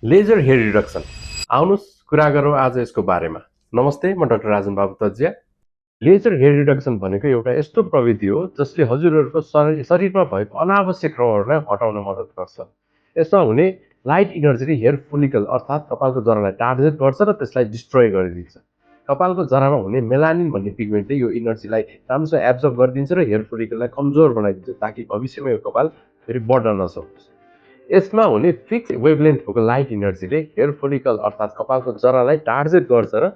Laser hair reduction आउनुहोस् कुरा गरौँ आज यसको बारेमा। नमस्ते, म डाक्टर राजन बाबु तजिया। लेजर हेयर रिडक्सन भनेको एउटा यस्तो प्रविधि हो जसले हजुरहरूको शरीरमा भएको अनावश्यक रौँहरूलाई हटाउन मद्दत गर्छ। यसमा हुने लाइट इनर्जीले हेयर फोलिकल अर्थात् कपालको जरालाई टार्गेट गर्छ र त्यसलाई डिस्ट्रोय गरिदिन्छ। कपालको जरामा हुने मेलानिन भन्ने पिगमेन्टले यो इनर्जीलाई राम्रोसँग एब्जर्ब गरिदिन्छ र हेयर फोलिकललाई कमजोर बनाइदिन्छ ताकि भविष्यमा यो कपाल फेरि बढ्न नसकोस्। यसमा हुने फिक्स वेभलेन्थ भएको लाइट इनर्जीले हेयर फोलिकल अर्थात् कपालको जरालाई टार्गेट गर्छ र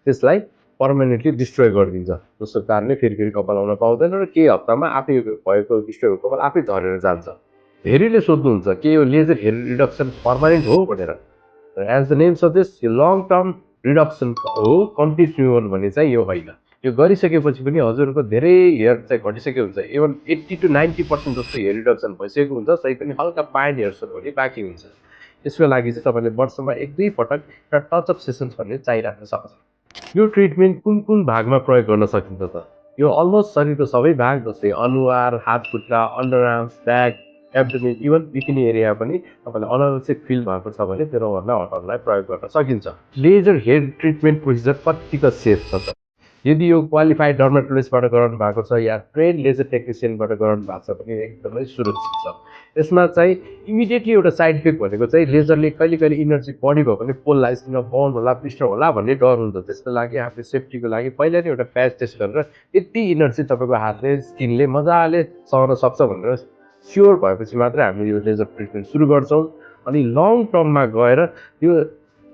त्यसलाई पर्मानेन्टली डिस्ट्रोय गरिदिन्छ, जसको कारणले फेरि कपाल आउन पाउँदैन र केही हप्तामा आफै भएको डिस्ट्रोय भएको कपाल आफै झरेर जान्छ। धेरैले सोध्नुहुन्छ के यो लेजर हेयर रिडक्सन पर्मानेन्ट हो भनेर। एज द नेम सजेस्ट यो लङ टर्म रिडक्सन हो, कन्टिन्युअल भन्ने चाहिँ यो होइन। यो गरिसकेपछि पनि हजुरको धेरै हेयर चाहिँ घटिसकेको हुन्छ। इभन 80 to 90% जस्तो हेयर रिडक्सन भइसकेको हुन्छ, सही पनि हल्का पाइन्ड हेयर्सहरू पनि बाँकी हुन्छ। यसको लागि चाहिँ तपाईँले वर्षमा 1-2 पटक एउटा टचअप सेसन्स भन्ने चाहिराख्न सक्छ। यो ट्रिटमेन्ट कुन कुन भागमा प्रयोग गर्न सकिन्छ त? यो अलमोस्ट शरीरको सबै भाग जस्तै अनुहार, हात खुट्टा, under arms, back, abdomen, even bikini area पनि तपाईँलाई अनावश्यक फिल भएको छ भने त्यो रौँहरूलाई हटाउनलाई प्रयोग गर्न सकिन्छ। लेजर हेयर ट्रिटमेन्ट प्रोसिजर कतिको सेफ छ त? यदि यो क्वालिफाइड डर्मेटोलोजिस्टबाट गराउनु भएको छ या ट्रेन लेजर टेक्निसियनबाट गराउनु भएको छ भने एकदमै सुरक्षित छ। यसमा चाहिँ इमिडिएटली एउटा साइड इफेक्ट भनेको चाहिँ लेजरले कहिले कहिले इनर्जी बढी भयो भने पोललाई स्किनमा बर्न होला, ब्लिस्टर होला भन्ने डर हुन्छ। त्यसको लागि आफूले सेफ्टीको लागि पहिला नै एउटा प्याच टेस्ट गरेर यति इनर्जी तपाईँको हातले स्किनले मजाले सहन सक्छ भनेर स्योर भएपछि मात्रै हामीले यो लेजर ट्रिटमेन्ट सुरु गर्छौँ। अनि लङ टर्ममा गएर यो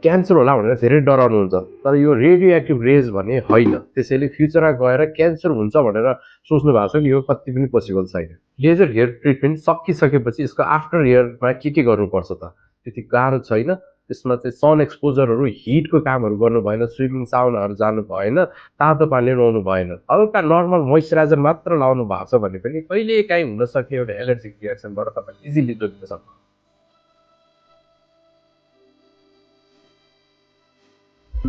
क्यान्सर होला भनेर धेरै डराउनुहुन्छ, तर यो रेडियो एक्टिभ रेज भने होइन। त्यसैले फ्युचरमा गएर क्यान्सर हुन्छ भनेर सोच्नु भएको छ नि, यो कति पनि पोसिबल छैन। लेजर हेयर ट्रिटमेन्ट सकिसकेपछि यसको आफ्टर हेयरमा के गर्नुपर्छ त? त्यति गाह्रो छैन। त्यसमा चाहिँ सन एक्सपोजरहरू, हिटको कामहरू गर्नु भएन, स्विमिङ साउनाहरू जानु भएन, तातो पानीले नुहाउनु भएन। हल्का नर्मल मोइस्चराइजर मात्र लाउनु भएको छ भने पनि कहिलेकाहीँ हुनसक्ने एउटा एलर्जिक रिएक्सनबाट तपाईँ इजिली जोग्न सक्नुहुन्छ।